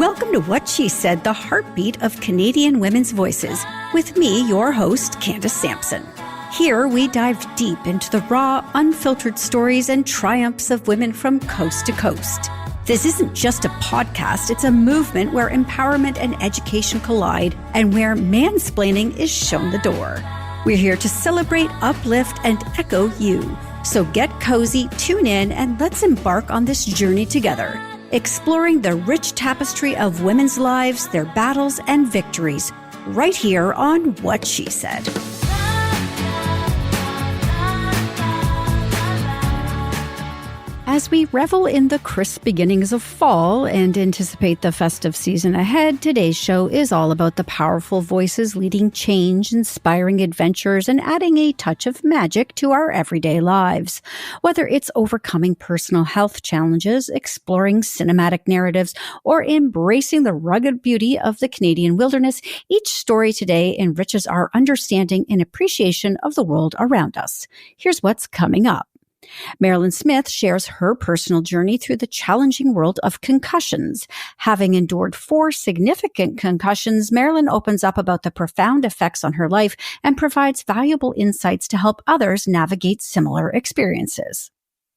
Welcome to What She Said, the heartbeat of Canadian women's voices, with me, your host, Candace Sampson. Here, we dive deep into the raw, unfiltered stories and triumphs of women from coast to coast. This isn't just a podcast, it's a movement where empowerment and education collide and where mansplaining is shown the door. We're here to celebrate, uplift, and echo you. So get cozy, tune in, and let's embark on this journey together, exploring the rich tapestry of women's lives, their battles and victories, right here on What She Said. As we revel in the crisp beginnings of fall and anticipate the festive season ahead, today's show is all about the powerful voices leading change, inspiring adventures, and adding a touch of magic to our everyday lives. Whether it's overcoming personal health challenges, exploring cinematic narratives, or embracing the rugged beauty of the Canadian wilderness, each story today enriches our understanding and appreciation of the world around us. Here's what's coming up. Mairlyn Smith shares her personal journey through the challenging world of concussions. Having endured 4 significant concussions, Mairlyn opens up about the profound effects on her life and provides valuable insights to help others navigate similar experiences.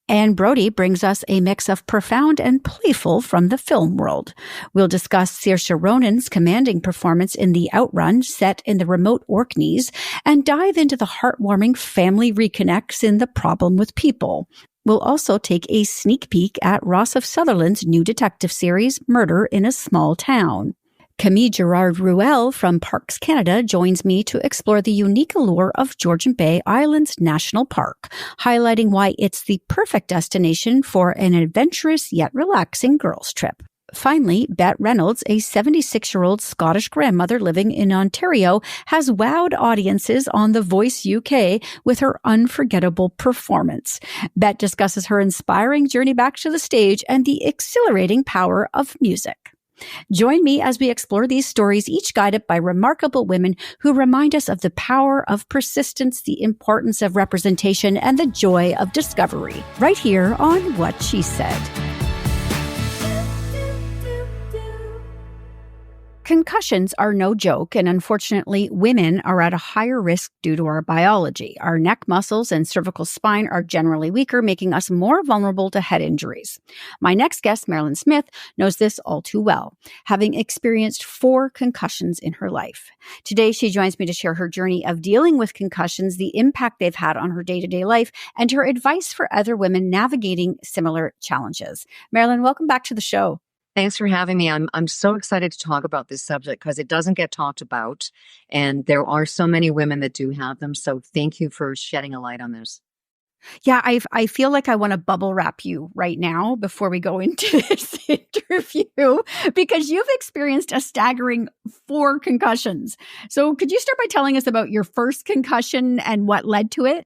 And Brodie brings us a mix of profound and playful from the film world. We'll discuss Saoirse Ronan's commanding performance in the Outrun set in the remote Orkneys and dive into the heartwarming family reconnects in The Problem with People. We'll also take a sneak peek at Rossif Sutherland's new detective series, Murder in a Small Town. Camille Girard-Ruel from Parks Canada joins me to explore the unique allure of Georgian Bay Islands National Park, highlighting why it's the perfect destination for an adventurous yet relaxing girls' trip. Finally, Bette Reynolds, a 76-year-old Scottish grandmother living in Ontario, has wowed audiences on The Voice UK with her unforgettable performance. Bette discusses her inspiring journey back to the stage and the exhilarating power of music. Join me as we explore these stories, each guided by remarkable women who remind us of the power of persistence, the importance of representation, and the joy of discovery, right here on What She Said. Concussions are no joke, and unfortunately, women are at a higher risk due to our biology. Our neck muscles and cervical spine are generally weaker, making us more vulnerable to head injuries. My next guest, Mairlyn Smith, knows this all too well, having experienced 4 concussions in her life. Today, she joins me to share her journey of dealing with concussions, the impact they've had on her day-to-day life, and her advice for other women navigating similar challenges. Mairlyn, welcome back to the show. Thanks for having me. I'm so excited to talk about this subject because it doesn't get talked about, and there are so many women that do have them. So thank you for shedding a light on this. Yeah, I feel like I want to bubble wrap you right now before we go into this interview, because you've experienced a staggering 4 concussions. So could you start by telling us about your first concussion and what led to it?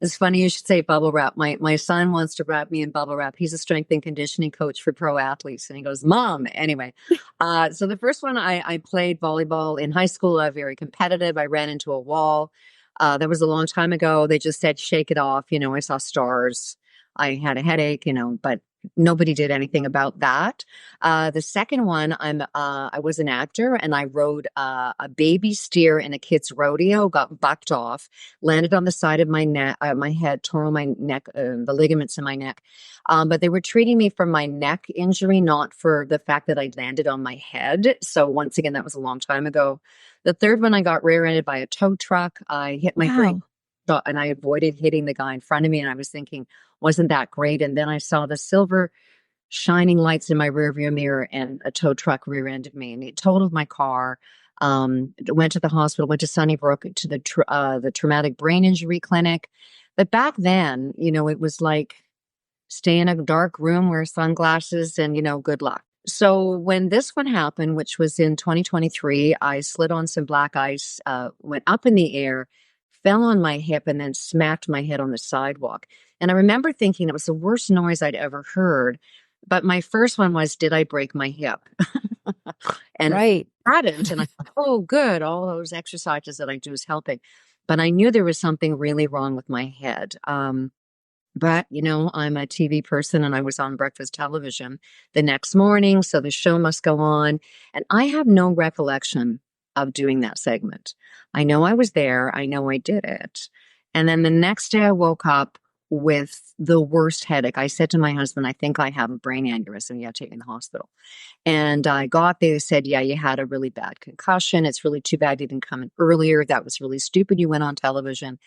It's funny you should say bubble wrap. My son wants to wrap me in bubble wrap. He's a strength and conditioning coach for pro athletes. And he goes, Mom. Anyway, so the first one, I played volleyball in high school. Very competitive. I ran into a wall. That was a long time ago. They just said, shake it off. I saw stars. I had a headache, but nobody did anything about that. The second one, I was an actor and I rode a baby steer in a kid's rodeo, got bucked off, landed on the side of my neck, my head, tore my neck, the ligaments in my neck. But they were treating me for my neck injury, not for the fact that I landed on my head. So once again, that was a long time ago. The third one, I got rear-ended by a tow truck. I hit my brake and I avoided hitting the guy in front of me. And I was thinking, wasn't that great? And then I saw the silver shining lights in my rearview mirror and a tow truck rear-ended me and it totaled my car. Went to the hospital, went to Sunnybrook to the traumatic brain injury clinic. But back then, it was like stay in a dark room, wear sunglasses and, good luck. So when this one happened, which was in 2023, I slid on some black ice, went up in the air, fell on my hip and then smacked my head on the sidewalk. And I remember thinking it was the worst noise I'd ever heard. But my first one was, did I break my hip? And right. I hadn't. And I thought, oh, good. All those exercises that I do is helping. But I knew there was something really wrong with my head. But, I'm a TV person and I was on breakfast television the next morning. So the show must go on. And I have no recollection of doing that segment. I know I was there. I know I did it. And then the next day I woke up with the worst headache. I said to my husband, I think I have a brain aneurysm. You have to take me to the hospital. And I got there, they said, yeah, you had a really bad concussion. It's really too bad you didn't come in earlier. That was really stupid. You went on television.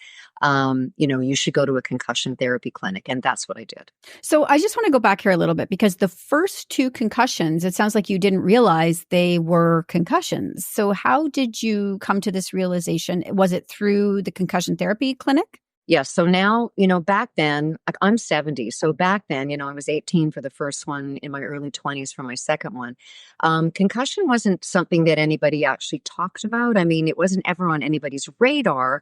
You should go to a concussion therapy clinic. And that's what I did. So I just want to go back here a little bit because the first two concussions, it sounds like you didn't realize they were concussions. So how did you come to this realization? Was it through the concussion therapy clinic? Yes. So now, back then, I'm 70. So back then, I was 18 for the first one, in my early 20s for my second one. Concussion wasn't something that anybody actually talked about. I mean, it wasn't ever on anybody's radar.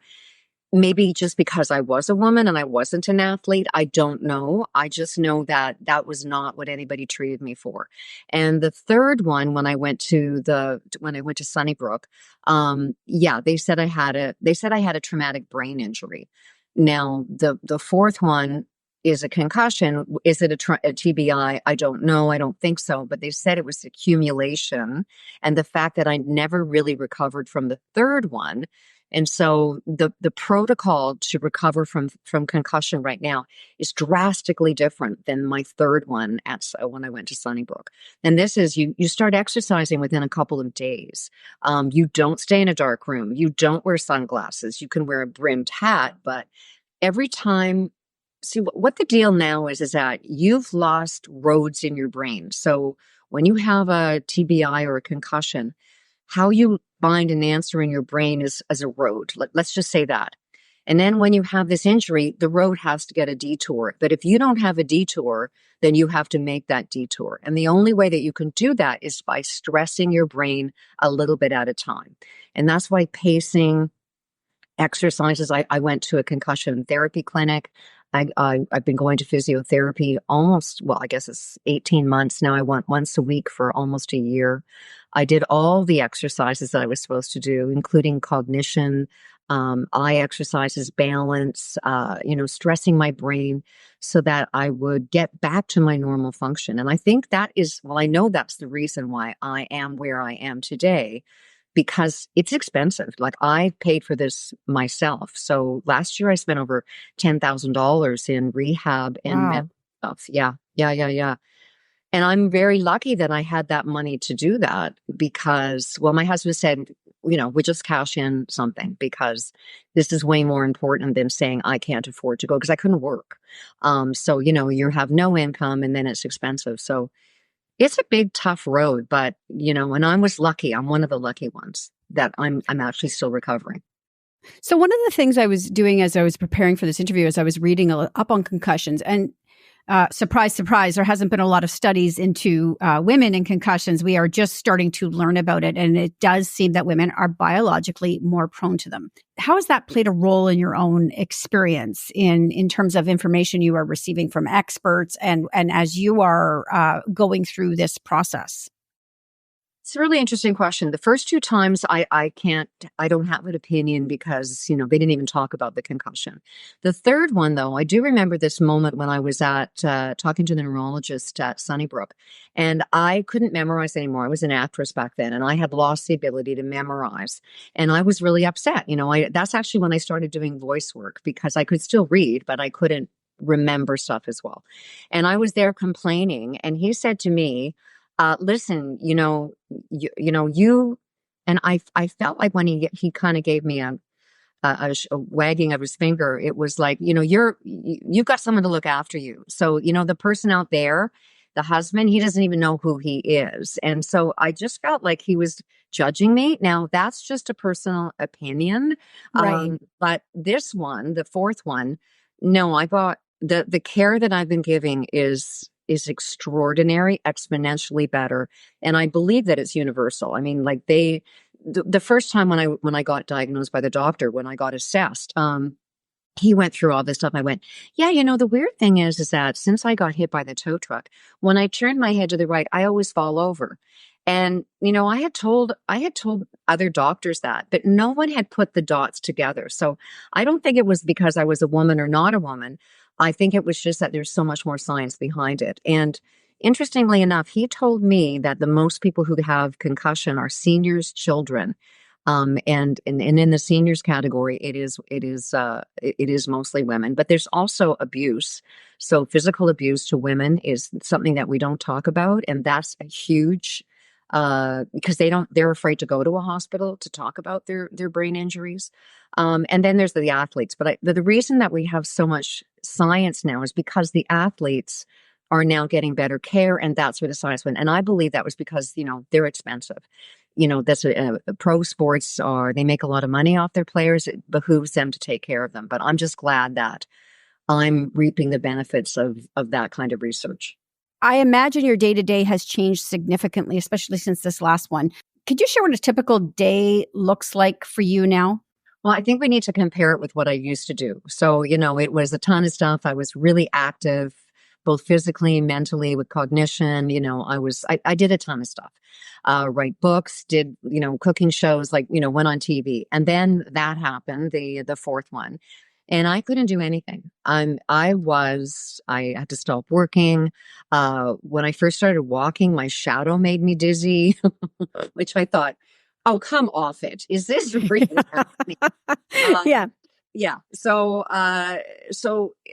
Maybe just because I was a woman and I wasn't an athlete. I don't know. I just know that that was not what anybody treated me for. And the third one, when I went to Sunnybrook, they said I had a traumatic brain injury. Now, the fourth one is a concussion. Is it a TBI? I don't know. I don't think so. But they said it was accumulation. And the fact that I never really recovered from the third one. And so the protocol to recover from concussion right now is drastically different than my third one when I went to Sunnybrook. And this is, you start exercising within a couple of days. You don't stay in a dark room. You don't wear sunglasses. You can wear a brimmed hat, but every time, see what the deal now is that you've lost roads in your brain. So when you have a TBI or a concussion, how you find an answer in your brain is as a road. Let's just say that. And then when you have this injury, the road has to get a detour. But if you don't have a detour, then you have to make that detour. And the only way that you can do that is by stressing your brain a little bit at a time. And that's why pacing, exercises. I went to a concussion therapy clinic. I've been going to physiotherapy I guess it's 18 months now. I went once a week for almost a year. I did all the exercises that I was supposed to do, including cognition, eye exercises, balance, stressing my brain so that I would get back to my normal function. And I think I know that's the reason why I am where I am today, because it's expensive. Like, I paid for this myself. So last year I spent over $10,000 in rehab and Wow. stuff. Yeah. And I'm very lucky that I had that money to do that because, my husband said, we just cash in something because this is way more important than saying I can't afford to go, because I couldn't work. So, you have no income and then it's expensive. So it's a big, tough road, but, and I was lucky. I'm one of the lucky ones that I'm actually still recovering. So one of the things I was doing as I was preparing for this interview is I was reading up on concussions, and surprise, surprise, there hasn't been a lot of studies into women and concussions. We are just starting to learn about it, and it does seem that women are biologically more prone to them. How has that played a role in your own experience in terms of information you are receiving from experts and as you are going through this process? It's a really interesting question. The first two times I don't have an opinion because, they didn't even talk about the concussion. The third one, though, I do remember this moment when I was talking to the neurologist at Sunnybrook, and I couldn't memorize anymore. I was an actress back then, and I had lost the ability to memorize, and I was really upset. That's actually when I started doing voice work, because I could still read, but I couldn't remember stuff as well. And I was there complaining, and he said to me, listen, you, and I felt like when he kind of gave me a wagging of his finger, it was like, you've got someone to look after you. So, the person out there, the husband, he doesn't even know who he is. And so I just felt like he was judging me. Now, that's just a personal opinion. Right. But this one, the fourth one, no, I thought the care that I've been giving is extraordinary, exponentially better. And I believe that it's universal. I mean, like the first time when I got diagnosed by the doctor, when I got assessed, he went through all this stuff. I went, yeah, the weird thing is that since I got hit by the tow truck, when I turned my head to the right, I always fall over. And, I had told other doctors that, but no one had put the dots together. So I don't think it was because I was a woman or not a woman. I think it was just that there's so much more science behind it. And interestingly enough, he told me that the most people who have concussion are seniors, children. And in the seniors category, it is mostly women, but there's also abuse. So physical abuse to women is something that we don't talk about, and that's a huge because they're afraid to go to a hospital to talk about their brain injuries. And then there's the athletes. But the reason that we have so much science now is because the athletes are now getting better care, and that's where the science went. And I believe that was because, they're expensive. That's pro sports they make a lot of money off their players. It behooves them to take care of them. But I'm just glad that I'm reaping the benefits of that kind of research. I imagine your day-to-day has changed significantly, especially since this last one. Could you share what a typical day looks like for you now? Well, I think we need to compare it with what I used to do. So, it was a ton of stuff. I was really active, both physically, mentally, with cognition. I did a ton of stuff. Write books, did, cooking shows, went on TV. And then that happened, the fourth one. And I couldn't do anything. I had to stop working. When I first started walking, my shadow made me dizzy, which I thought, oh, come off it. Is this really happening? Yeah. Yeah. So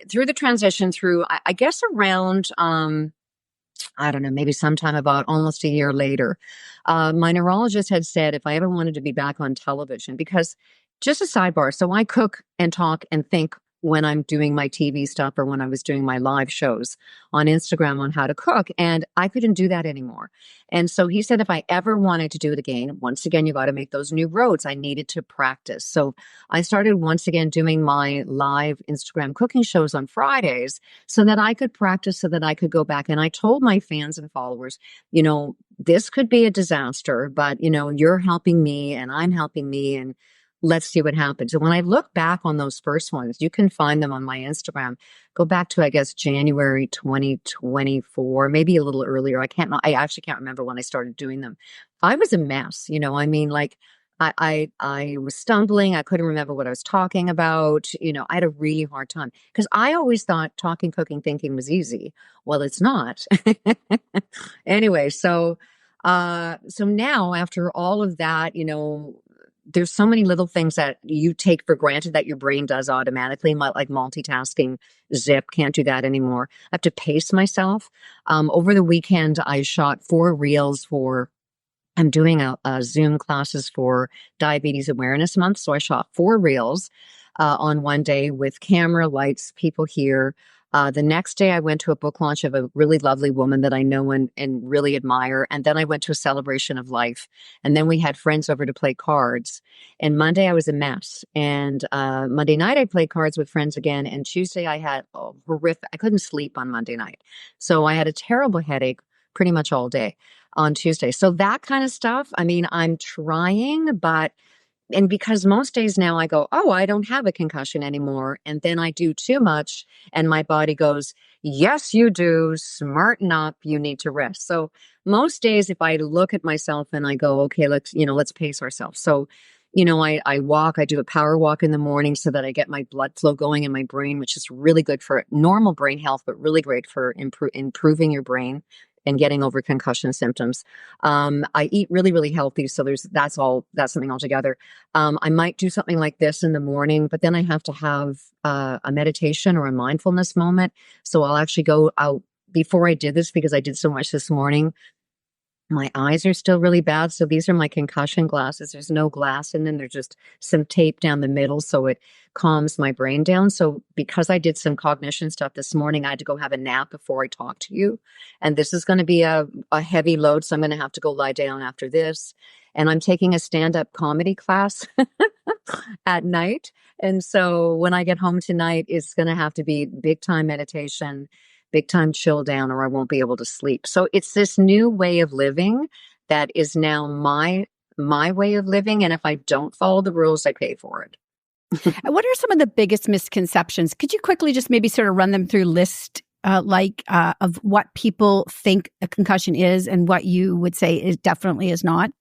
through the transition I guess around, I don't know, maybe sometime about almost a year later, my neurologist had said if I ever wanted to be back on television, because just a sidebar. So I cook and talk and think when I'm doing my TV stuff or when I was doing my live shows on Instagram on how to cook, and I couldn't do that anymore. And so he said, if I ever wanted to do it again, once again, you got to make those new roads. I needed to practice. So I started once again doing my live Instagram cooking shows on Fridays so that I could practice, so that I could go back. And I told my fans and followers, this could be a disaster, but you're helping me and I'm helping me, and let's see what happens. And when I look back on those first ones, you can find them on my Instagram. Go back to, I guess, January 2024, maybe a little earlier. I actually can't remember when I started doing them. I was a mess. I was stumbling. I couldn't remember what I was talking about. I had a really hard time because I always thought talking, cooking, thinking was easy. Well, it's not. Anyway, so now after all of that, there's so many little things that you take for granted that your brain does automatically, like multitasking. Zip, can't do that anymore. I have to pace myself. Over the weekend, I shot 4 reels I'm doing a Zoom classes for Diabetes Awareness Month. So I shot 4 reels on one day with camera, lights, people here. The next day I went to a book launch of a really lovely woman that I know and really admire. And then I went to a celebration of life. And then we had friends over to play cards. And Monday I was a mess. And Monday night I played cards with friends again. And Tuesday I had horrific, I couldn't sleep on Monday night. So I had a terrible headache pretty much all day on Tuesday. So that kind of stuff, I'm trying, and because most days now I go, oh, I don't have a concussion anymore. And then I do too much and my body goes, yes, you do. Smarten up. You need to rest. So most days if I look at myself and I go, okay, let's pace ourselves. So, I walk, I do a power walk in the morning so that I get my blood flow going in my brain, which is really good for normal brain health, but really great for improving your brain and getting over concussion symptoms. I eat really, really healthy. So that's something altogether. I might do something like this in the morning, but then I have to have a meditation or a mindfulness moment. So I'll actually go out before I did this, because I did so much this morning. My eyes are still really bad. So these are my concussion glasses. There's no glass in them. There's just some tape down the middle. So it calms my brain down. So because I did some cognition stuff this morning, I had to go have a nap before I talk to you. And this is going to be a heavy load. So I'm going to have to go lie down after this. And I'm taking a stand-up comedy class at night. And so when I get home tonight, it's going to have to be big time meditation, big time chill down, or I won't be able to sleep. So it's this new way of living that is now my way of living. And if I don't follow the rules, I pay for it. What are some of the biggest misconceptions? Could you quickly just maybe sort of run them through list of what people think a concussion is and what you would say is definitely is not?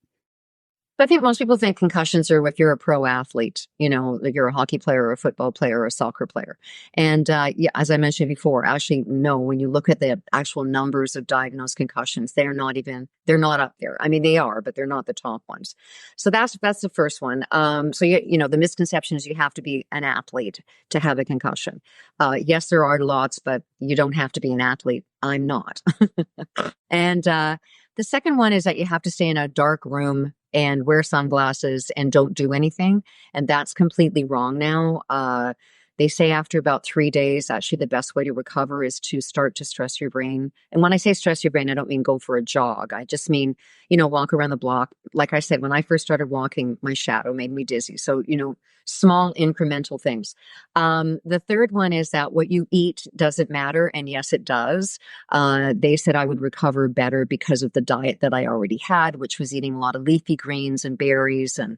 I think most people think concussions are if you're a pro athlete, like you're a hockey player or a football player or a soccer player. And yeah, as I mentioned before, actually, no, when you look at the actual numbers of diagnosed concussions, they're not up there. I mean, they are, but they're not the top ones. So that's the first one. So the misconception is you have to be an athlete to have a concussion. Yes, there are lots, but you don't have to be an athlete. I'm not. And the second one is that you have to stay in a dark room and wear sunglasses and don't do anything. And that's completely wrong now. They say after about 3 days, actually, the best way to recover is to start to stress your brain. And when I say stress your brain, I don't mean go for a jog. I just mean, walk around the block. Like I said, when I first started walking, my shadow made me dizzy. So, small incremental things. The third one is that what you eat doesn't matter. And yes, it does. They said I would recover better because of the diet that I already had, which was eating a lot of leafy greens and berries and,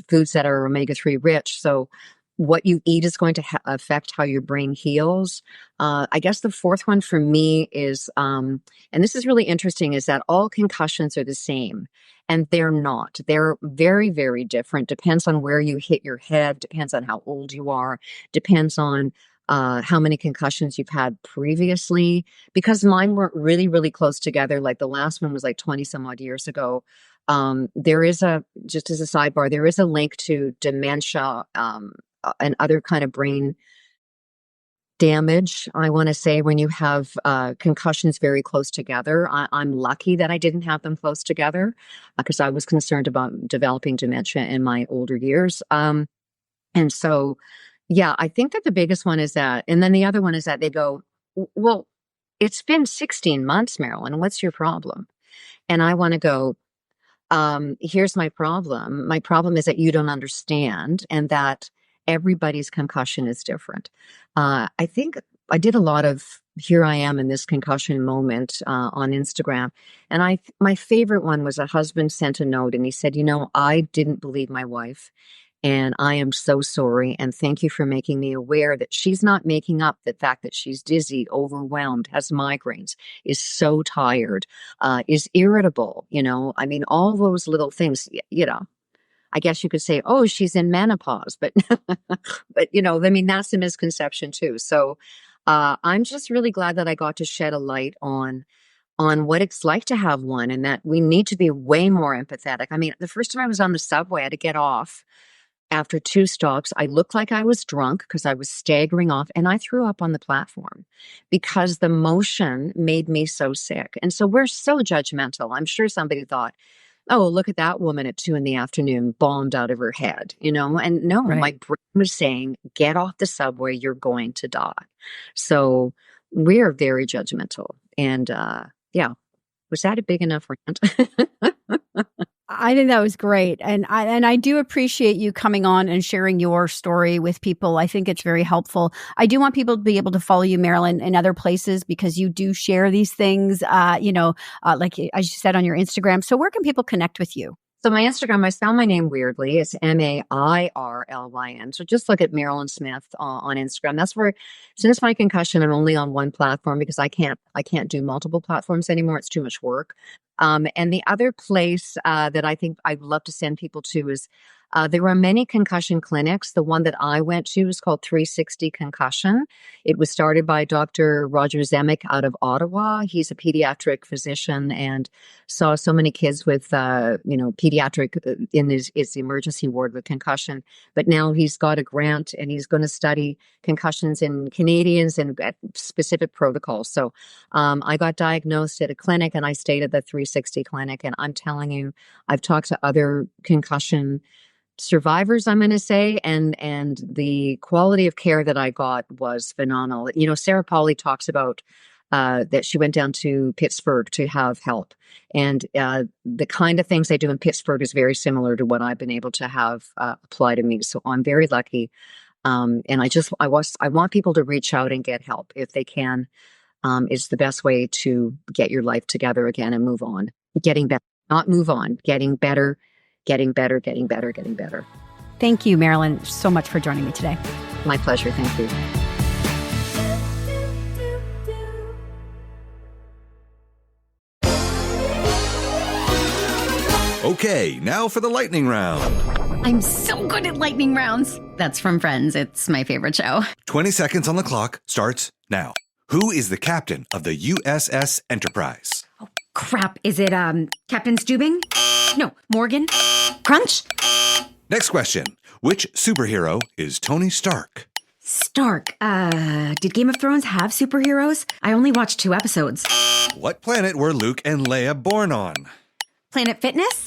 foods that are omega-3 rich. So what you eat is going to affect how your brain heals. I guess the fourth one for me is, and this is really interesting, is that all concussions are the same. And they're not. They're very, very different. Depends on where you hit your head, depends on how old you are, depends on how many concussions you've had previously. Because mine weren't really, really close together. Like the last one was like 20 some odd years ago. Just as a sidebar, there is a link to dementia, and other kind of brain damage, I want to say, when you have concussions very close together. I'm lucky that I didn't have them close together because I was concerned about developing dementia in my older years. And so, yeah, I think that the biggest one is that, and then the other one is that they go, well, it's been 16 months, Mairlyn, what's your problem? And I want to go, here's my problem. My problem is that you don't understand and that everybody's concussion is different. I think I did a lot of here I am in this concussion moment on Instagram. And my favorite one was a husband sent a note and he said, I didn't believe my wife and I am so sorry. And thank you for making me aware that she's not making up the fact that she's dizzy, overwhelmed, has migraines, is so tired, is irritable, I mean, all those little things, I guess you could say, oh, she's in menopause, but, I mean, that's a misconception too. So, I'm just really glad that I got to shed a light on what it's like to have one and that we need to be way more empathetic. I mean, the first time I was on the subway, I had to get off after 2 stops. I looked like I was drunk because I was staggering off and I threw up on the platform because the motion made me so sick. And so we're so judgmental. I'm sure somebody thought, oh, look at that woman at 2 p.m, bombed out of her head, and no, Right. My brain was saying, get off the subway, you're going to die. So we are very judgmental. And yeah, was that a big enough rant? I think that was great. And I do appreciate you coming on and sharing your story with people. I think it's very helpful. I do want people to be able to follow you, Mairlyn, in other places because you do share these things, like as you said on your Instagram. So where can people connect with you? So my Instagram, I spell my name weirdly. It's Mairlyn. So just look at Mairlyn Smith on Instagram. That's where, since my concussion, I'm only on one platform because I can't do multiple platforms anymore. It's too much work. And the other place that I think I'd love to send people to is there are many concussion clinics. The one that I went to is called 360 Concussion. It was started by Dr. Roger Zemek out of Ottawa. He's a pediatric physician and saw so many kids with, pediatric in his emergency ward with concussion. But now he's got a grant and he's going to study concussions in Canadians and specific protocols. So I got diagnosed at a clinic and I stayed at the 360 clinic. And I'm telling you, I've talked to other concussion survivors, I'm going to say, and the quality of care that I got was phenomenal. Sarah Pauly talks about that she went down to Pittsburgh to have help. And the kind of things they do in Pittsburgh is very similar to what I've been able to have apply to me. So I'm very lucky. And I want people to reach out and get help if they can. It's the best way to get your life together again and move on. Getting better, not move on, getting better. Getting better. Thank you, Mairlyn, so much for joining me today. My pleasure. Thank you. Okay, now for the lightning round. I'm so good at lightning rounds. That's from Friends. It's my favorite show. 20 seconds on the clock starts now. Who is the captain of the USS Enterprise? Oh, crap. Is it, Captain Stubing? No, Morgan? Crunch? Next question. Which superhero is Tony Stark? Stark. Did Game of Thrones have superheroes? I only watched 2 episodes. What planet were Luke and Leia born on? Planet Fitness?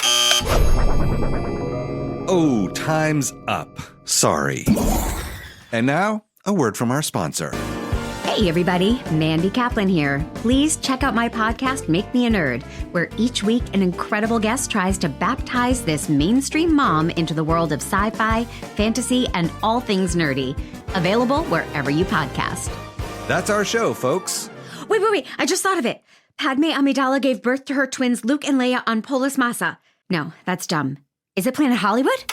Oh, time's up. Sorry. And now, a word from our sponsor. Hey everybody, Mandy Kaplan here. Please check out my podcast, Make Me a Nerd, where each week an incredible guest tries to baptize this mainstream mom into the world of sci-fi, fantasy, and all things nerdy. Available wherever you podcast. That's our show, folks. Wait, I just thought of it. Padme Amidala gave birth to her twins Luke and Leia on Polis Massa. No, that's dumb. Is it Planet Hollywood?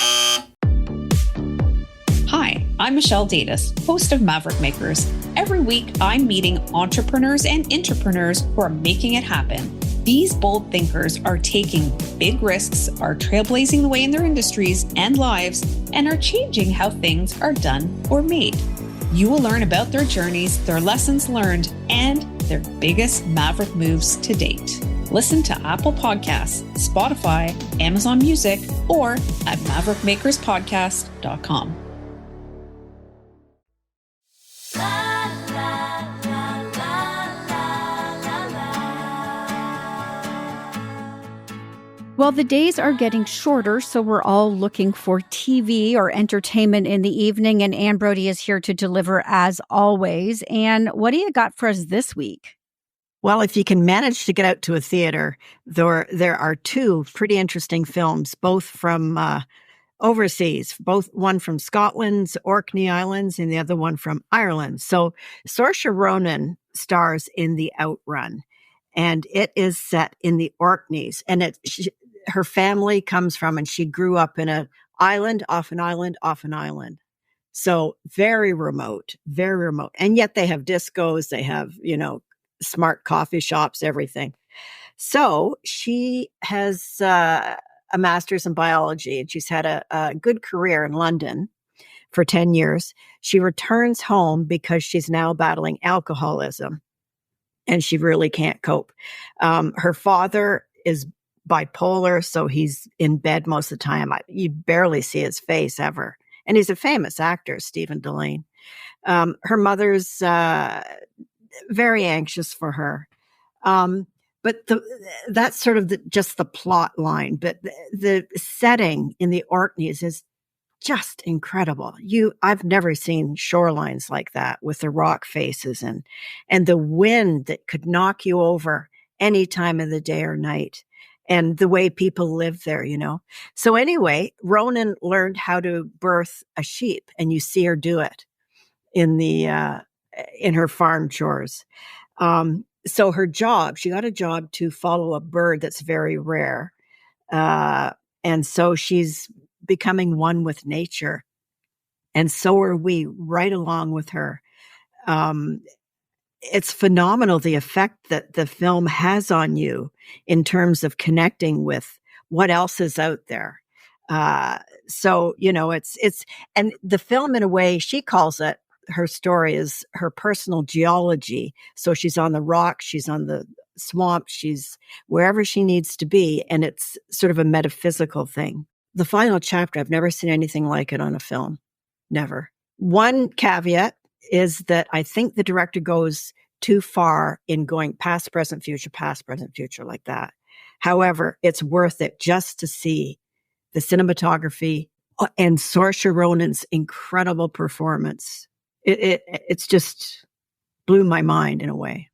Hi, I'm Michelle Davis, host of Maverick Makers. Every week, I'm meeting entrepreneurs and intrapreneurs who are making it happen. These bold thinkers are taking big risks, are trailblazing the way in their industries and lives, and are changing how things are done or made. You will learn about their journeys, their lessons learned, and their biggest Maverick moves to date. Listen to Apple Podcasts, Spotify, Amazon Music, or at maverickmakerspodcast.com. Well, the days are getting shorter, so we're all looking for TV or entertainment in the evening, and Anne Brodie is here to deliver as always. Anne, what do you got for us this week? Well, if you can manage to get out to a theater, there are 2 pretty interesting films, both from overseas, one from Scotland's Orkney Islands and the other one from Ireland. So Saoirse Ronan stars in the Outrun, and it is set in the Orkneys. And her family comes from, and she grew up in an island, off an island, off an island. So very remote. And yet they have discos, they have, smart coffee shops, everything. So she has a master's in biology, and she's had a good career in London for 10 years. She returns home because she's now battling alcoholism, and she really can't cope. Her father is bipolar, so he's in bed most of the time. You barely see his face ever. And he's a famous actor, Stephen Delane. Her mother's very anxious for her. But that's sort of just the plot line. But the setting in the Orkneys is just incredible. I've never seen shorelines like that, with the rock faces and the wind that could knock you over any time of the day or night, and the way people live there, So anyway, Ronan learned how to birth a sheep, and you see her do it in her farm chores. So she got a job to follow a bird that's very rare. And so she's becoming one with nature. And so are we, right along with her. It's phenomenal, the effect that the film has on you in terms of connecting with what else is out there. So, it's, and the film, in a way, she calls it, her story is her personal geology. So she's on the rock, she's on the swamp, she's wherever she needs to be. And it's sort of a metaphysical thing. The final chapter, I've never seen anything like it on a film. Never. One caveat is that I think the director goes too far in going past, present, future like that. However, it's worth it just to see the cinematography and Saoirse Ronan's incredible performance. It's just blew my mind in a way.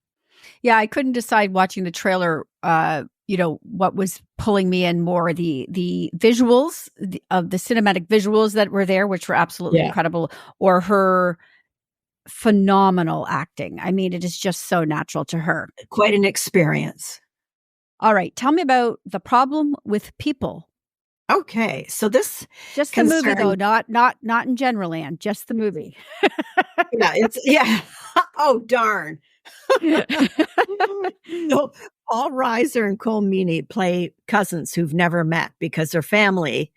Yeah, I couldn't decide watching the trailer, what was pulling me in more, the visuals of the cinematic visuals that were there, which were absolutely incredible, or her phenomenal acting. I mean, it is just so natural to her. Quite an experience. All right. Tell me about The Problem with People. Okay. So this just the movie though, not in general, Anne, just the movie. Yeah. Oh, darn. So Paul Reiser and Cole Meany play cousins who've never met because their family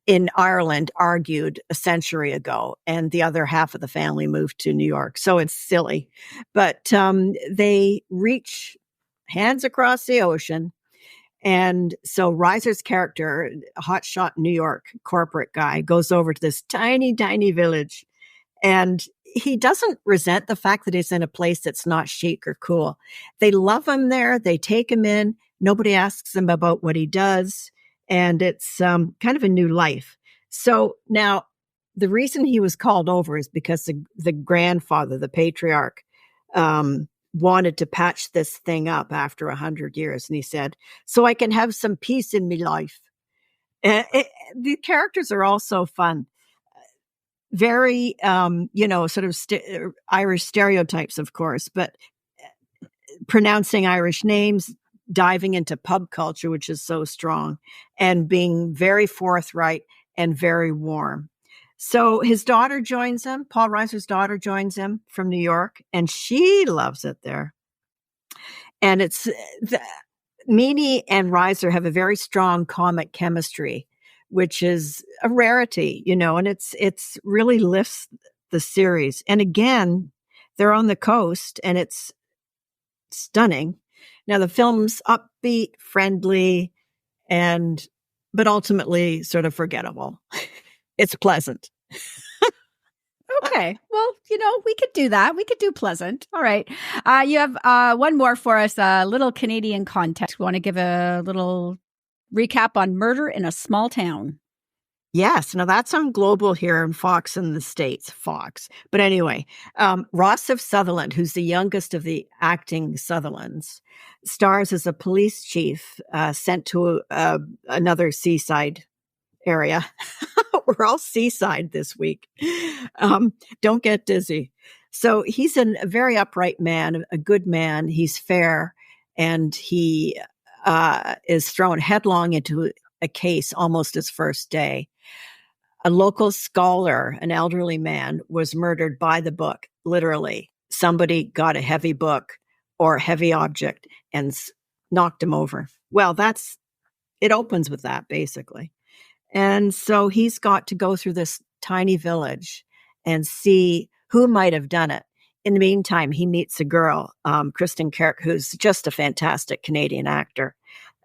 in Ireland argued a century ago, and the other half of the family moved to New York. So it's silly. But they reach hands across the ocean. And so Reiser's character, a hotshot New York corporate guy, goes over to this tiny, tiny village. And he doesn't resent the fact that he's in a place that's not chic or cool. They love him there. They take him in. Nobody asks him about what he does. And it's kind of a new life. So now the reason he was called over is because the grandfather, the patriarch, wanted to patch this thing up after 100 years. And he said, so I can have some peace in my life. The characters are all so fun. Very, sort of Irish stereotypes, of course, but pronouncing Irish names, diving into pub culture, which is so strong, and being very forthright and very warm. So his daughter joins him. Paul Reiser's daughter joins him from New York, and she loves it there. And it's Meany and Reiser have a very strong comic chemistry, which is a rarity, and it's really lifts the series. And again, they're on the coast, and it's stunning. Now the film's upbeat, friendly, but ultimately sort of forgettable. It's pleasant. Okay. Well, we could do that. We could do pleasant. All right. You have one more for us, a little Canadian context. Want to give a little recap on Murder in a Small Town? Yes. Now that's on Global here in Fox in the States, Fox. But anyway, Rossif Sutherland, who's the youngest of the acting Sutherlands, stars as a police chief sent to another seaside area. We're all seaside this week. Don't get dizzy. So he's a very upright man, a good man. He's fair, and he is thrown headlong into a case almost his first day. A local scholar, an elderly man, was murdered by the book, literally. Somebody got a heavy book or heavy object and knocked him over. Well, it opens with that, basically. And so he's got to go through this tiny village and see who might have done it. In the meantime, he meets a girl, Kristen Kerr, who's just a fantastic Canadian actor.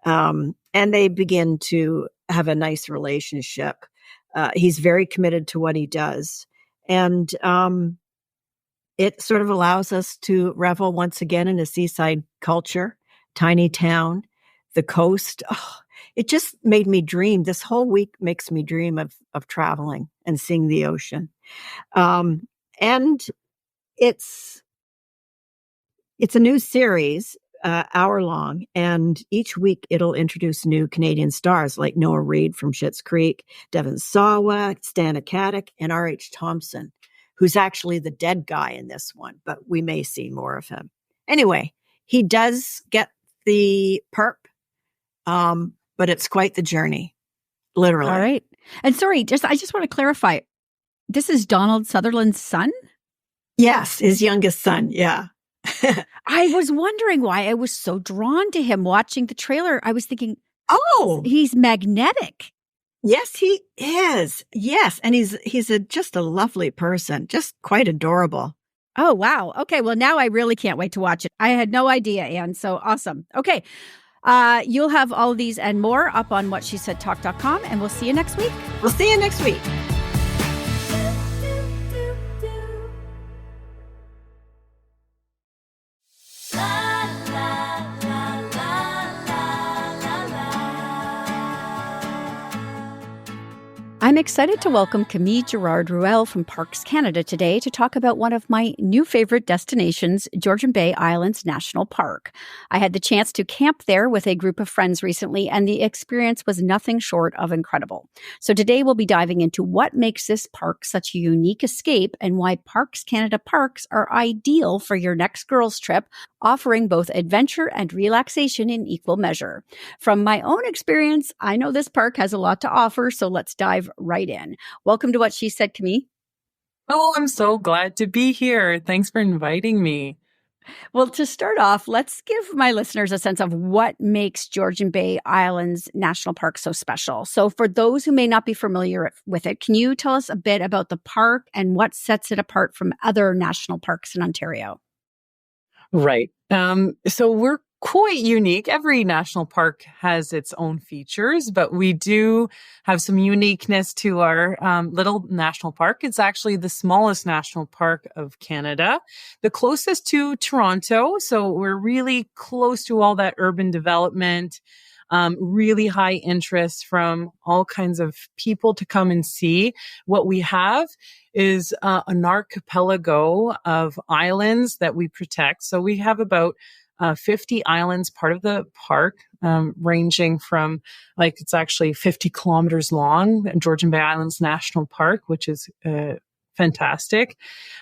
And they begin to have a nice relationship. He's very committed to what he does. And it sort of allows us to revel once again in a seaside culture, tiny town, the coast. Oh, it just made me dream. This whole week makes me dream of traveling and seeing the ocean. And it's a new series, hour long, and each week it'll introduce new Canadian stars like Noah Reid from Schitt's Creek, Devon Sawa, Stan Akatic, and R.H. Thompson, who's actually the dead guy in this one, but we may see more of him. Anyway, he does get the perp, but it's quite the journey, literally. All right. And sorry, I just want to clarify. This is Donald Sutherland's son? Yes, his youngest son, yeah. I was wondering why I was so drawn to him watching the trailer. I was thinking, oh, he's magnetic. Yes, he is. Yes, and he's just a lovely person, just quite adorable. Oh, wow. Okay, well, now I really can't wait to watch it. I had no idea, Anne, so awesome. Okay, you'll have all of these and more up on whatshesaidtalk.com, and we'll see you next week. We'll see you next week. I'm excited to welcome Camille Girard-Ruel from Parks Canada today to talk about one of my new favorite destinations, Georgian Bay Islands National Park. I had the chance to camp there with a group of friends recently, and the experience was nothing short of incredible. So today we'll be diving into what makes this park such a unique escape and why Parks Canada parks are ideal for your next girls' trip, offering both adventure and relaxation in equal measure. From my own experience, I know this park has a lot to offer, so let's dive right in. Welcome to What She Said, Camille. Oh, I'm so glad to be here. Thanks for inviting me. Well, to start off, let's give my listeners a sense of what makes Georgian Bay Islands National Park so special. So for those who may not be familiar with it, can you tell us a bit about the park and what sets it apart from other national parks in Ontario? Right. So we're quite unique. Every national park has its own features, but we do have some uniqueness to our little national park. It's actually the smallest national park of Canada, the closest to Toronto. So we're really close to all that urban development, really high interest from all kinds of people to come and see. What we have is an archipelago of islands that we protect. So we have about 50 islands, part of the park, ranging from it's actually 50 kilometers long, Georgian Bay Islands National Park, which is fantastic.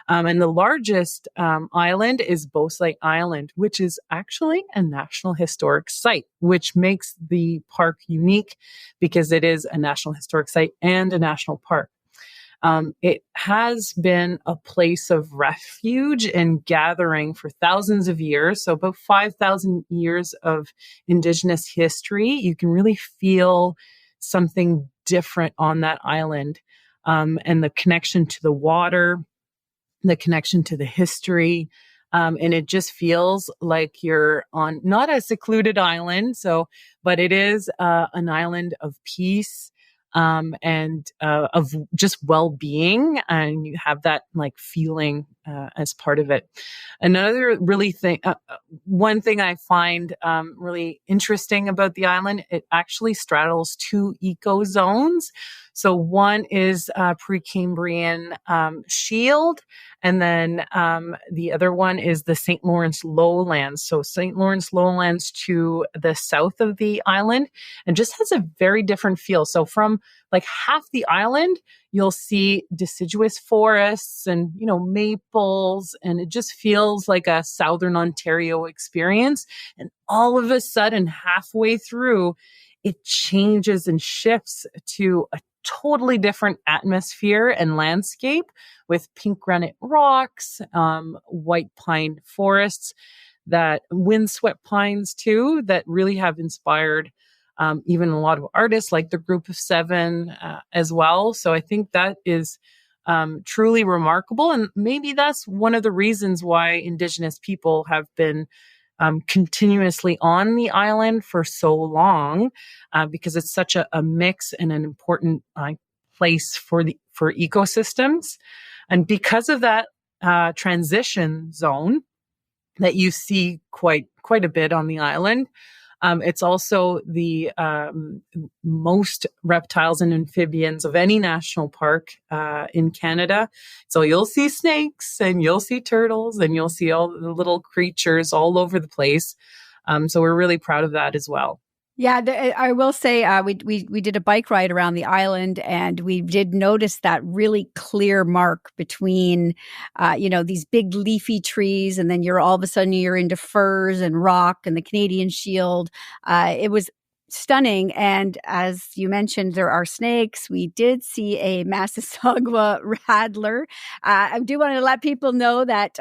And the largest island is Beauce Lake Island, which is actually a National Historic Site, which makes the park unique because it is a National Historic Site and a national park. It has been a place of refuge and gathering for thousands of years. So about 5,000 years of Indigenous history. You can really feel something different on that island. And the connection to the water, the connection to the history. And it just feels like you're on not a secluded island. But it is an island of peace. And of just well-being, and you have that feeling as part of it. Another one thing I find really interesting about the island, it actually straddles two eco zones. So one is Precambrian Shield, and then the other one is the St. Lawrence Lowlands. So St. Lawrence Lowlands to the south of the island, and just has a very different feel. So from half the island, you'll see deciduous forests and, maples, and it just feels like a Southern Ontario experience. And all of a sudden, halfway through, it changes and shifts to a totally different atmosphere and landscape with pink granite rocks, white pine forests, that windswept pines too, that really have inspired even a lot of artists like the Group of Seven as well. So I think that is truly remarkable. And maybe that's one of the reasons why Indigenous people have been continuously on the island for so long, because it's such a mix and an important place for ecosystems. And because of that transition zone that you see quite a bit on the island, it's also the most reptiles and amphibians of any national park in Canada. So you'll see snakes and you'll see turtles and you'll see all the little creatures all over the place. So we're really proud of that as well. Yeah, I will say we did a bike ride around the island, and we did notice that really clear mark between, these big leafy trees, and then all of a sudden you're into firs and rock and the Canadian Shield. It was stunning. And as you mentioned, there are snakes. We did see a Massasauga rattler. I do want to let people know that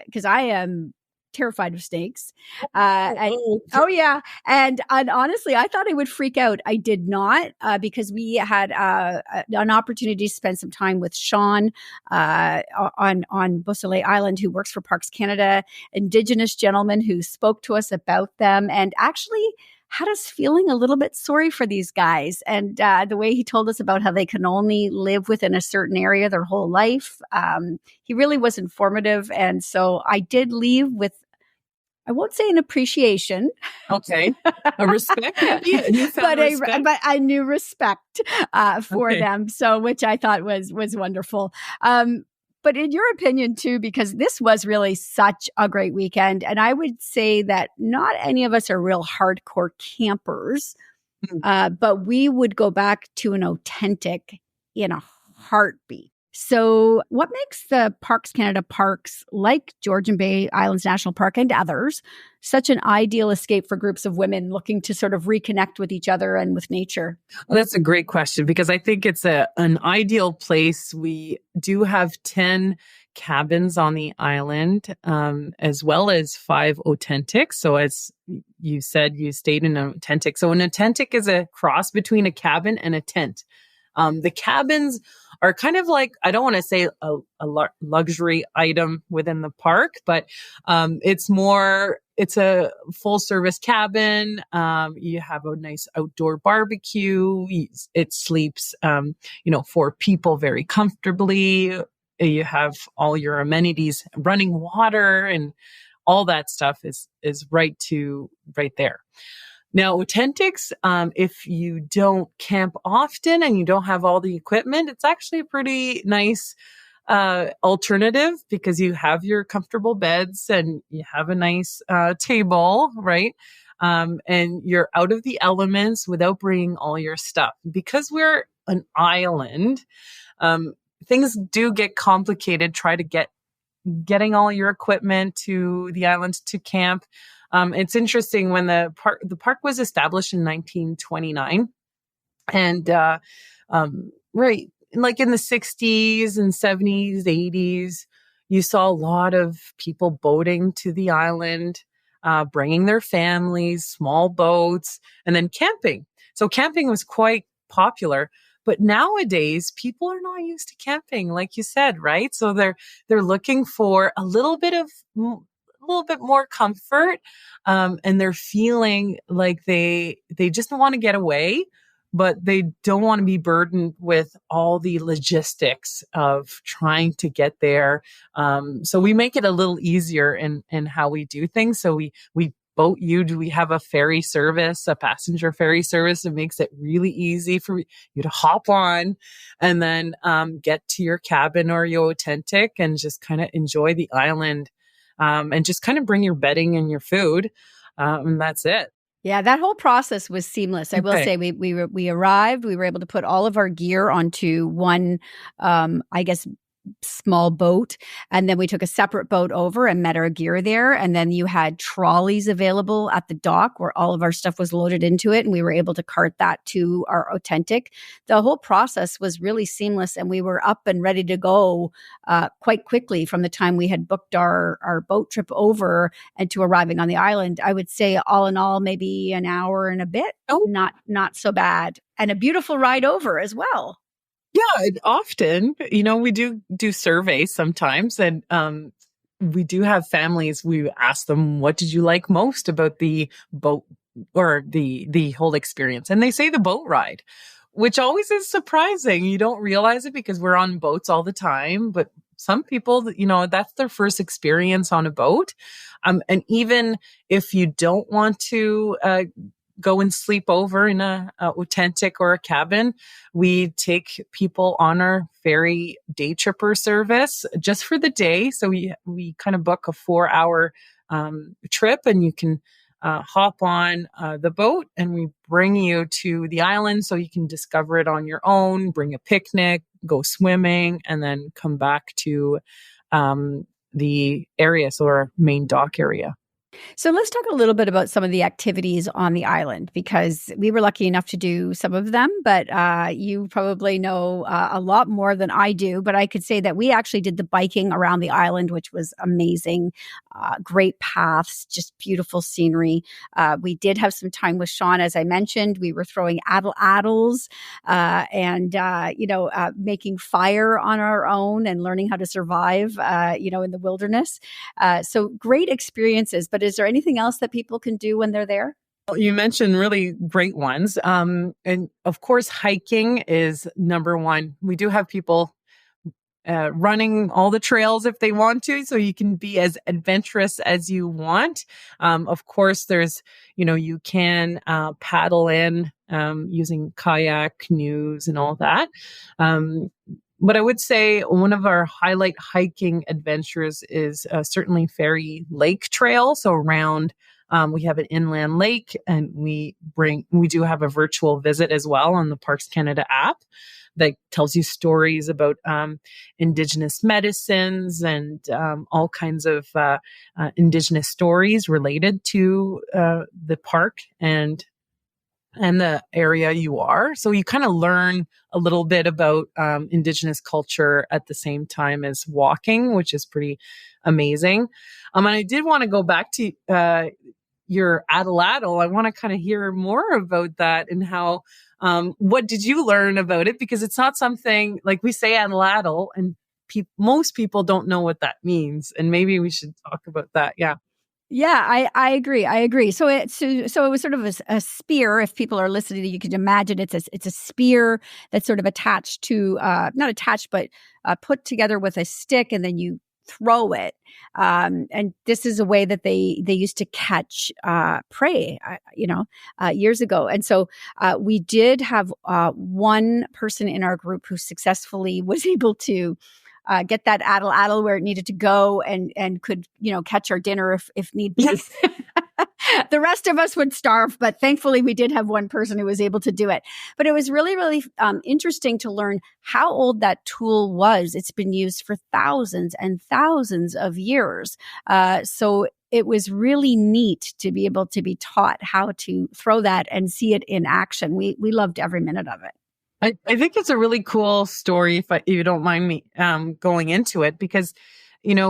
because I am terrified of snakes. Oh yeah. And honestly, I thought I would freak out. I did not, because we had an opportunity to spend some time with Sean on Beauce Lake Island, who works for Parks Canada, Indigenous gentleman who spoke to us about them and actually had us feeling a little bit sorry for these guys. And the way he told us about how they can only live within a certain area their whole life, he really was informative. And so I did leave with, I won't say an appreciation. Okay. A respect, maybe? But a new respect for them. So, which I thought was wonderful. But in your opinion too, because this was really such a great weekend, and I would say that not any of us are real hardcore campers, but we would go back to an authentic in a heartbeat. So what makes the Parks Canada parks like Georgian Bay Islands National Park and others such an ideal escape for groups of women looking to sort of reconnect with each other and with nature? Well, that's a great question, because I think it's an ideal place. We do have 10 cabins on the island, as well as 5 authentics. So as you said, you stayed in an authentic. So an authentic is a cross between a cabin and a tent. The cabins are kind of like, I don't want to say a luxury item within the park, but it's a full service cabin. You have a nice outdoor barbecue. It sleeps, 4 people very comfortably. You have all your amenities, running water, and all that stuff is right there. Now, authentics, if you don't camp often and you don't have all the equipment, it's actually a pretty nice alternative because you have your comfortable beds and you have a nice table, right? And you're out of the elements without bringing all your stuff. Because we're an island, things do get complicated. Try to getting all your equipment to the island to camp. It's interesting when the park was established in 1929, and right, like in the 60s and 70s, 80s, you saw a lot of people boating to the island, bringing their families, small boats, and then camping. So camping was quite popular. But nowadays, people are not used to camping, like you said, right? So they're looking for a little bit more comfort, and they're feeling like they just want to get away, but they don't want to be burdened with all the logistics of trying to get there. So we make it a little easier in how we do things. So we boat you. We have a ferry service, a passenger ferry service that makes it really easy for you to hop on and then get to your cabin or your authentic and just kind of enjoy the island, and just kind of bring your bedding and your food, and that's it. Yeah, that whole process was seamless. I will say we arrived, we were able to put all of our gear onto one, small boat, and then we took a separate boat over and met our gear there, and then you had trolleys available at the dock where all of our stuff was loaded into it, and we were able to cart that to our authentic. The whole process was really seamless, and we were up and ready to go quite quickly from the time we had booked our boat trip over and to arriving on the island. I would say all in all, maybe an hour and a bit. Not so bad, and a beautiful ride over as well. Yeah, often, we do surveys sometimes, and we do have families. We ask them, what did you like most about the boat or the whole experience? And they say the boat ride, which always is surprising. You don't realize it because we're on boats all the time, but some people, that's their first experience on a boat. And even if you don't want to go and sleep over in a authentic or a cabin, we take people on our ferry day tripper service just for the day. So we kind of book a 4-hour trip, and you can hop on the boat, and we bring you to the island so you can discover it on your own, bring a picnic, go swimming, and then come back to the area, so our main dock area. So let's talk a little bit about some of the activities on the island, because we were lucky enough to do some of them, but you probably know a lot more than I do. But I could say that we actually did the biking around the island, which was amazing. Great paths, just beautiful scenery. We did have some time with Sean, as I mentioned. We were throwing addles and making fire on our own and learning how to survive, in the wilderness. So great experiences. But is there anything else that people can do when they're there? Well, you mentioned really great ones. And of course, hiking is number one. We do have people running all the trails if they want to, so you can be as adventurous as you want. Of course, there's, you can paddle in using kayak, canoes, and all that. But I would say one of our highlight hiking adventures is certainly Fairy Lake Trail. So around, we have an inland lake, and we do have a virtual visit as well on the Parks Canada app that tells you stories about Indigenous medicines and all kinds of Indigenous stories related to the park. And and the area you are. So you kind of learn a little bit about Indigenous culture at the same time as walking, which is pretty amazing. And I did want to go back to your Adeladdle. I want to kind of hear more about that and how, what did you learn about it? Because it's not something like we say Adeladdle and most people don't know what that means. And maybe we should talk about that. Yeah. Yeah, I agree. So it was sort of a spear. If people are listening, you can imagine it's a spear that's sort of attached to not attached, but put together with a stick, and then you throw it. And this is a way that they used to catch prey, years ago. And so we did have one person in our group who successfully was able to get that addle where it needed to go and could, catch our dinner if need be. Yes. The rest of us would starve, but thankfully we did have one person who was able to do it. But it was really, really interesting to learn how old that tool was. It's been used for thousands and thousands of years. So it was really neat to be able to be taught how to throw that and see it in action. We loved every minute of it. I think it's a really cool story, if you don't mind me going into it, because,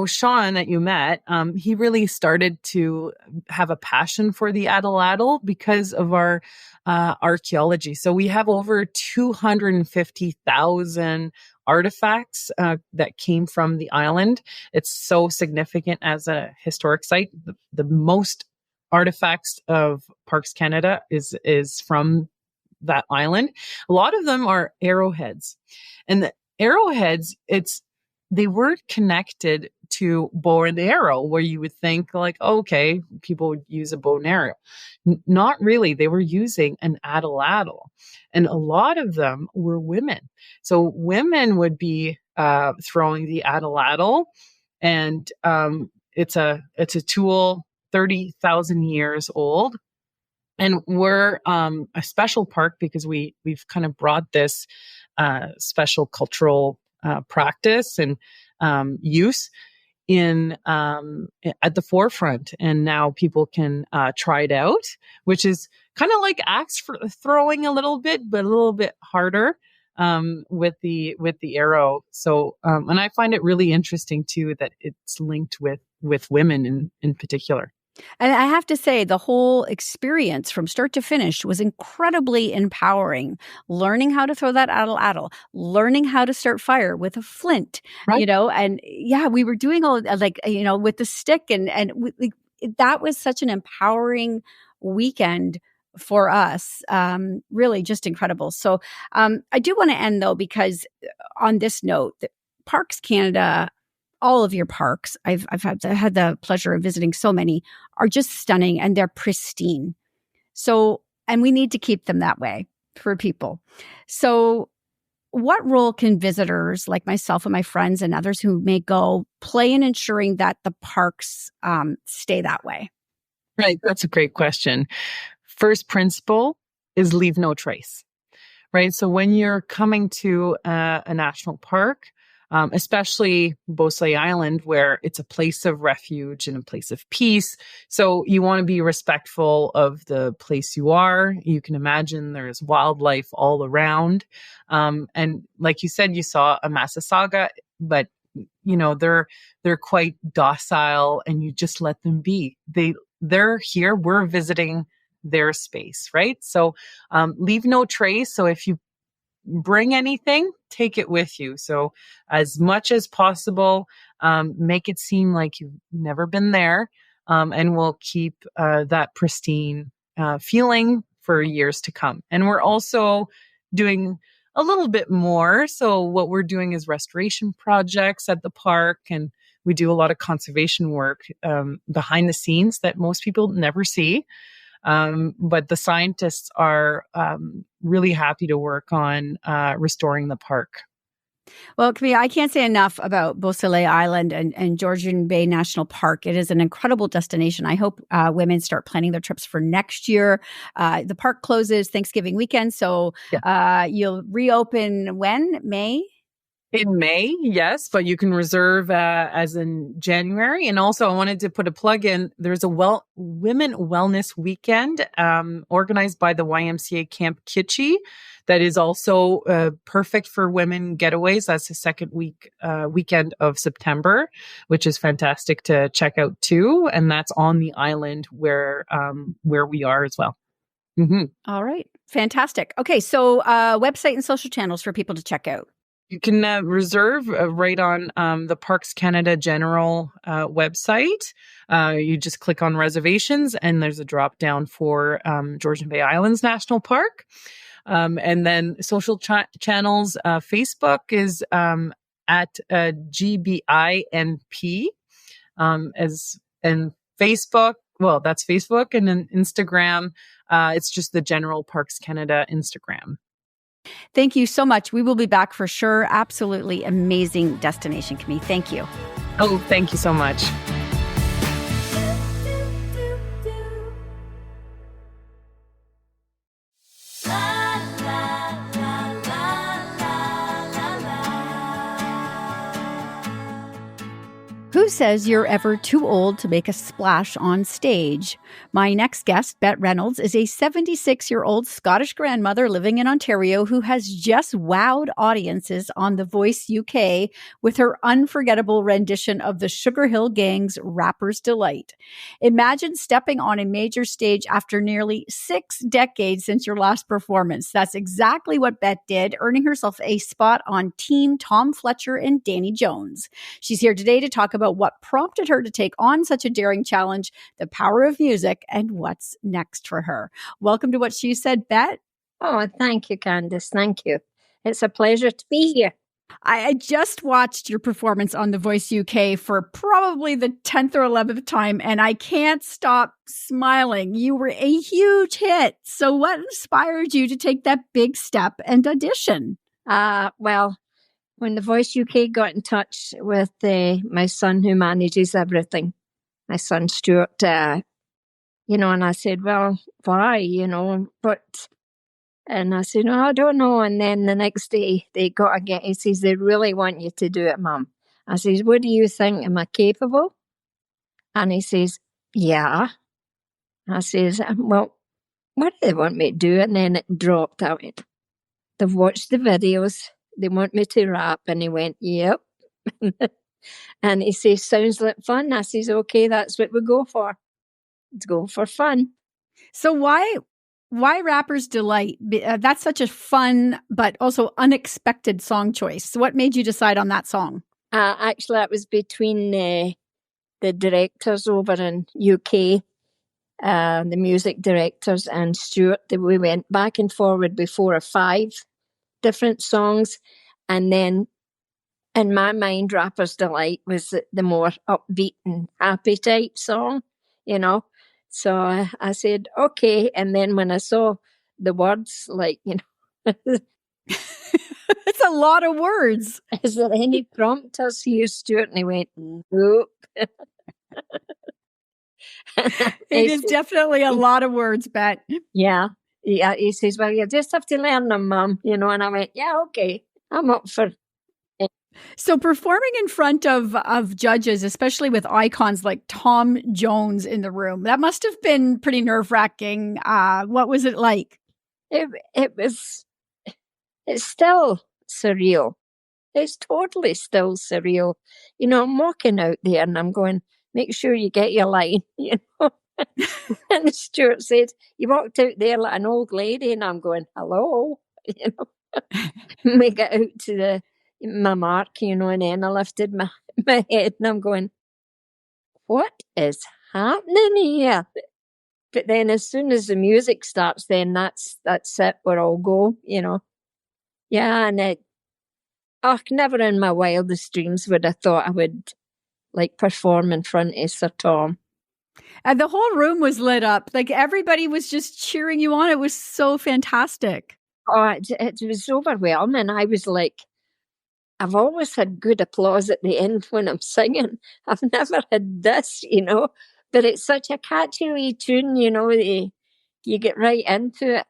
Sean that you met, he really started to have a passion for the Adeladdle because of our archaeology. So we have over 250,000 artifacts that came from the island. It's so significant as a historic site. The most artifacts of Parks Canada is from that island. A lot of them are arrowheads, and the arrowheads, they were connected to bow and arrow, where you would think like, okay, people would use a bow and arrow. Not really. They were using an Adeladdle, and a lot of them were women. So women would be throwing the Adeladdle, and it's a tool 30,000 years old. And we're a special park because we've kind of brought this special cultural practice and use in at the forefront, and now people can try it out, which is kind of like axe throwing a little bit, but a little bit harder with the arrow. So and I find it really interesting too that it's linked with women in particular. And I have to say, the whole experience from start to finish was incredibly empowering. Learning how to throw that addle, learning how to start fire with a flint, Right. and yeah, we were doing all with the stick, and that was such an empowering weekend for us. Really just incredible. So I do want to end though, because on this note, Parks Canada, all of your parks, I've had the pleasure of visiting so many, are just stunning and they're pristine. So, and we need to keep them that way for people. So what role can visitors like myself and my friends and others who may go play in ensuring that the parks stay that way? Right. That's a great question. First principle is leave no trace, right? So when you're coming to a national park, especially Beausoleil Island, where it's a place of refuge and a place of peace. So you want to be respectful of the place you are. You can imagine there's wildlife all around. And like you said, you saw a Massasauga, but they're quite docile, and you just let them be. They're here. We're visiting their space, right? So leave no trace. So if you bring anything, take it with you. So as much as possible, make it seem like you've never been there, and we'll keep that pristine feeling for years to come. And we're also doing a little bit more. So what we're doing is restoration projects at the park, and we do a lot of conservation work behind the scenes that most people never see. But the scientists are really happy to work on restoring the park. Well, Camille, I can't say enough about Beausoleil Island and Georgian Bay National Park. It is an incredible destination. I hope women start planning their trips for next year. The park closes Thanksgiving weekend, so you'll reopen when? May? In May, yes, but you can reserve as in January. And also, I wanted to put a plug in. There's a Women Wellness Weekend organized by the YMCA Camp Kitschy that is also perfect for women getaways. That's the second weekend of September, which is fantastic to check out too. And that's on the island where we are as well. Mm-hmm. All right. Fantastic. Okay. So website and social channels for people to check out. You can reserve right on the Parks Canada General website. You just click on reservations and there's a drop down for Georgian Bay Islands National Park. And then social channels, Facebook is at GBINP and Facebook. Well, that's Facebook. And then Instagram, it's just the General Parks Canada Instagram. Thank you so much. We will be back for sure. Absolutely amazing destination, Camille. Thank you. Oh, thank you so much. Who says you're ever too old to make a splash on stage? My next guest, Bette Reynolds, is a 76-year-old Scottish grandmother living in Ontario who has just wowed audiences on The Voice UK with her unforgettable rendition of the Sugar Hill Gang's Rapper's Delight. Imagine stepping on a major stage after nearly 6 decades since your last performance. That's exactly what Bette did, earning herself a spot on Team Tom Fletcher and Danny Jones. She's here today to talk about what prompted her to take on such a daring challenge, the power of music, and what's next for her. Welcome to What She Said, Bette. Oh, thank you, Candice. Thank you. It's a pleasure to be here. I just watched your performance on The Voice UK for probably the 10th or 11th time, and I can't stop smiling. You were a huge hit. So what inspired you to take that big step and audition? Well, when The Voice UK got in touch with my son who manages everything, my son Stuart, and I said, well, why, and I said, no, I don't know. And then the next day he says, they really want you to do it, Mum. I says, what do you think? Am I capable? And he says, yeah. I says, well, what do they want me to do? And then it dropped out. They've watched the videos. They want me to rap. And he went, yep. And he says, sounds like fun. I says, okay, that's what we go for. Let's go for fun. So why Rapper's Delight? That's such a fun but also unexpected song choice. So what made you decide on that song? Actually, it was between the directors over in UK, the music directors and Stuart. We went back and forward with 4 or 5 different songs. And then in my mind, Rapper's Delight was the more upbeat and happy type song, So I said, okay. And then when I saw the words, it's a lot of words. Is there any prompters here, Stuart? And he went, nope. It is definitely a lot of words, Bette. Yeah. He says, well, you just have to learn them, Mum. And I went, yeah, okay. I'm up for it. So performing in front of judges, especially with icons like Tom Jones in the room, that must have been pretty nerve-wracking. What was it like? It's still surreal. It's totally still surreal. I'm walking out there and I'm going, make sure you get your line, And Stuart said, you walked out there like an old lady, and I'm going, hello, We get out to my mark, and then I lifted my head and I'm going, what is happening here? But then as soon as the music starts, then that's it, we're all go, Yeah, and never in my wildest dreams would I thought I would perform in front of Sir Tom. And the whole room was lit up. Everybody was just cheering you on. It was so fantastic. Oh, it was overwhelming. I was I've always had good applause at the end when I'm singing. I've never had this, But it's such a catchy wee tune, you get right into it.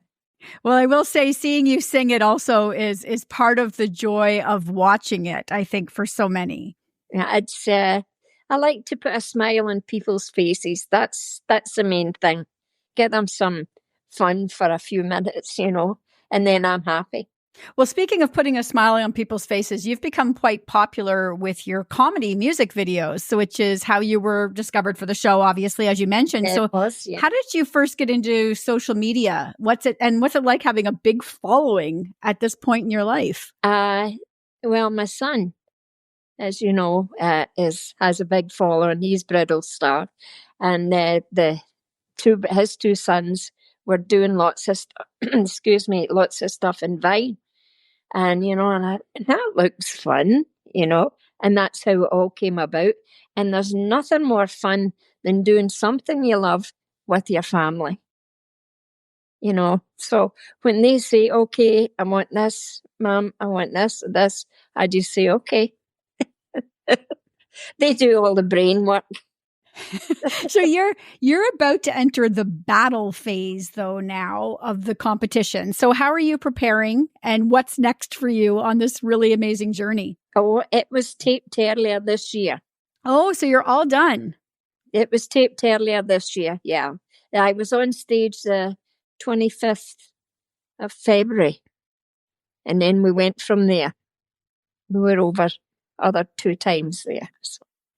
Well, I will say seeing you sing it also is part of the joy of watching it, I think, for so many. Yeah, I like to put a smile on people's faces. That's the main thing. Get them some fun for a few minutes, and then I'm happy. Well, speaking of putting a smile on people's faces, you've become quite popular with your comedy music videos, so which is how you were discovered for the show, obviously, as you mentioned. It was, yeah. How did you first get into social media? What's it like having a big following at this point in your life? Well, my son, as you know, has a big following. He's Bridal Star, and his two sons were doing lots of stuff in Vine. And, and that looks fun, and that's how it all came about. And there's nothing more fun than doing something you love with your family, So when they say, okay, I want this, Mom, I want this, I just say, okay. They do all the brain work. So you're about to enter the battle phase, though, now of the competition. So how are you preparing, and what's next for you on this really amazing journey? Oh, it was taped earlier this year. Oh, so you're all done. It was taped earlier this year, yeah. I was on stage the 25th of February, and then we went from there. We were over other 2 times there.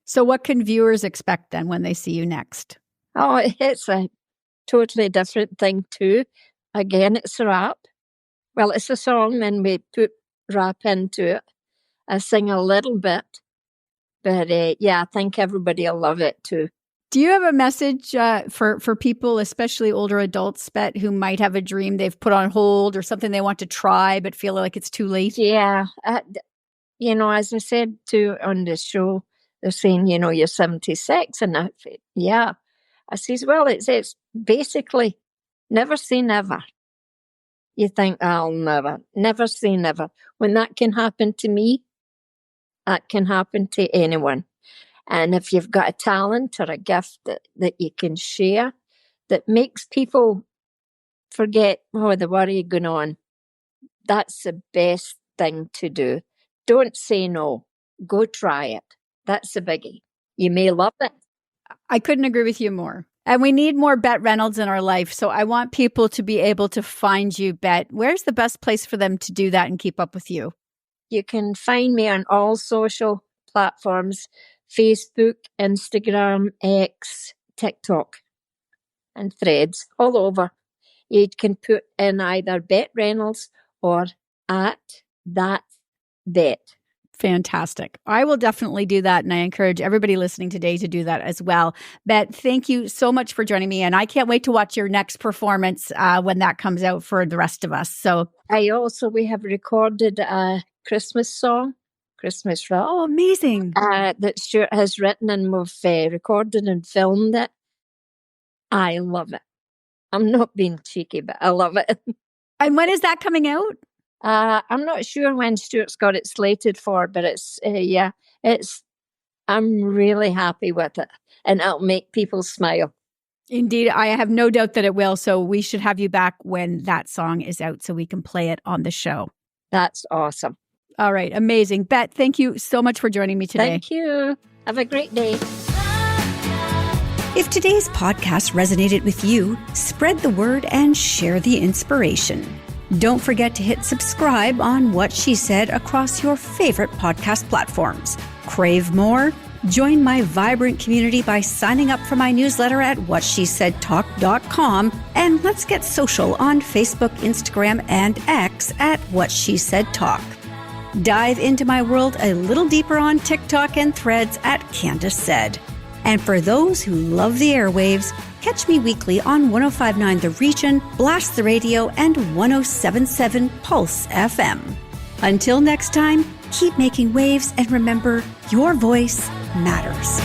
So what can viewers expect then when they see you next? Oh, it's a totally different thing too. Again, it's rap. Well, it's a song, then we put rap into it. I sing a little bit. But I think everybody will love it too. Do you have a message for people, especially older adults, Bette, who might have a dream they've put on hold or something they want to try but feel like it's too late? Yeah. As I said too on the show, they're saying, you're 76. And I says, well, it's basically never say never. You think, I'll never say never. When that can happen to me, that can happen to anyone. And if you've got a talent or a gift that you can share, that makes people forget, the worry going on, that's the best thing to do. Don't say no. Go try it. That's a biggie. You may love it. I couldn't agree with you more. And we need more Bette Reynolds in our life. So I want people to be able to find you, Bette. Where's the best place for them to do that and keep up with you? You can find me on all social platforms, Facebook, Instagram, X, TikTok, and Threads, all over. You can put in either Bette Reynolds or @thatbette. Fantastic. I will definitely do that. And I encourage everybody listening today to do that as well. Bette, thank you so much for joining me. And I can't wait to watch your next performance when that comes out for the rest of us. So we have recorded a Christmas song, Christmas Rap. Oh, amazing. That Stuart has written, and we've recorded and filmed it. I love it. I'm not being cheeky, but I love it. And when is that coming out? I'm not sure when Stuart's got it slated for, but I'm really happy with it, and it'll make people smile. Indeed, I have no doubt that it will. So we should have you back when that song is out so we can play it on the show. That's awesome. All right. Amazing. Bette, thank you so much for joining me today. Thank you. Have a great day. If today's podcast resonated with you, spread the word and share the inspiration. Don't forget to hit subscribe on What She Said across your favorite podcast platforms. Crave more? Join my vibrant community by signing up for my newsletter at whatshesaidtalk.com, and let's get social on Facebook, Instagram, and X at What She Said Talk. Dive into my world a little deeper on TikTok and Threads at Candace Said. And for those who love the airwaves, catch me weekly on 105.9 The Region, Blast the Radio, and 107.7 Pulse FM. Until next time, keep making waves, and remember, your voice matters.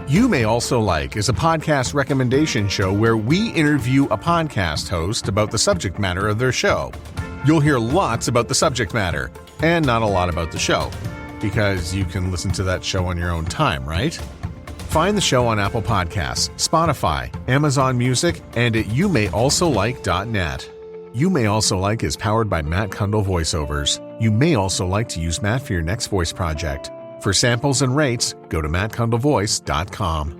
You May Also Like is a podcast recommendation show where we interview a podcast host about the subject matter of their show. You'll hear lots about the subject matter, and not a lot about the show, because you can listen to that show on your own time, right? Find the show on Apple Podcasts, Spotify, Amazon Music, and at youmayalsolike.net. You May Also Like is powered by Matt Kundle Voiceovers. You may also like to use Matt for your next voice project. For samples and rates, go to mattkundlevoice.com.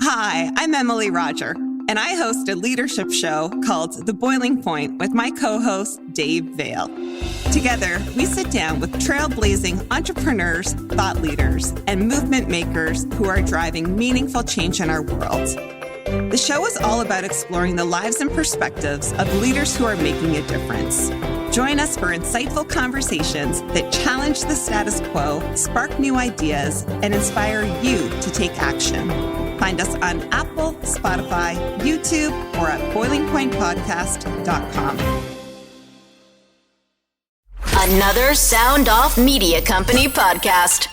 Hi, I'm Emily Roger, and I host a leadership show called The Boiling Point with my co-host, Dave Vale. Together, we sit down with trailblazing entrepreneurs, thought leaders, and movement makers who are driving meaningful change in our world. The show is all about exploring the lives and perspectives of leaders who are making a difference. Join us for insightful conversations that challenge the status quo, spark new ideas, and inspire you to take action. Find us on Apple, Spotify, YouTube, or at boilingpointpodcast.com. Another Sound Off Media Company podcast.